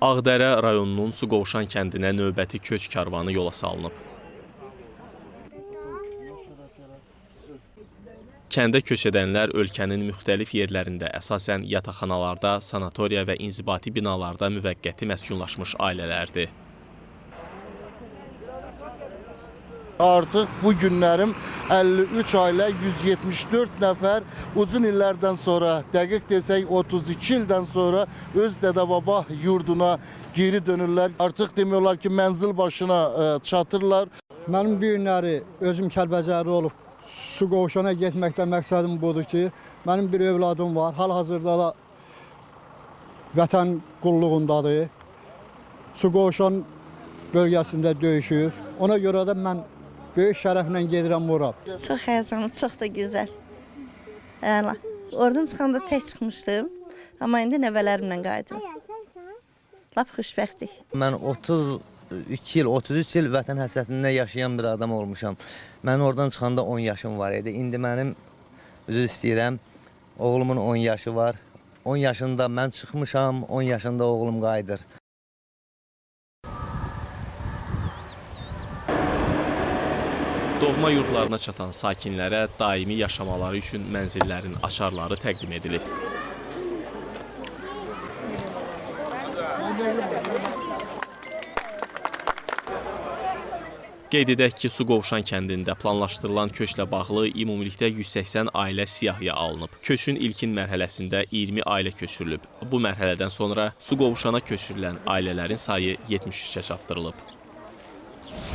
Ağdərə rayonunun Suqovuşan kəndinə növbəti köç karvanı yola salınıb. Kəndə köç edənlər ölkənin müxtəlif yerlərində, əsasən yataqxanalarda, sanatoriya və inzibati binalarda müvəqqəti məskunlaşmış ailələrdir. Artıq bu günlərim 53 ailə, 174 nəfər uzun illərdən sonra, dəqiq desək 32 ildən sonra öz dədə-baba yurduna geri dönürlər. Artıq demək olar ki, mənzil başına çatırlar. Mənim bir günləri özüm Kəlbəcərli olub Suqovuşana getməkdə məqsədim budur ki, mənim bir övladım var, hal-hazırda da vətən qulluğundadır. Suqovuşan bölgəsində döyüşür. Ona görə də mən böyük şərəflə gedirəm ora. Çox həyəcanlı, çox da gözəl. Oradan çıxanda tək çıxmışdım, amma indi nəvələrimlə qayıdıram. Lap xoşbəxtlik. Mən 33 il vətən həsrətində yaşayan bir adam olmuşam. Mən oradan çıxanda 10 yaşım var idi. İndi mənim, üzr istəyirəm, oğlumun 10 yaşı var. 10 yaşında mən çıxmışam, 10 yaşında oğlum qayıdır. Doğma yurdlarına çatan sakinlərə daimi yaşamaları üçün mənzillərin açarları təqdim edilib. Qeyd edək ki, Suqovuşan kəndində planlaşdırılan köçlə bağlı ümumilikdə 180 ailə siyahıya alınıb. Köçün ilkin mərhələsində 20 ailə köçürülüb. Bu mərhələdən sonra Suqovuşana köçürülən ailələrin sayı 73-ə çatdırılıb.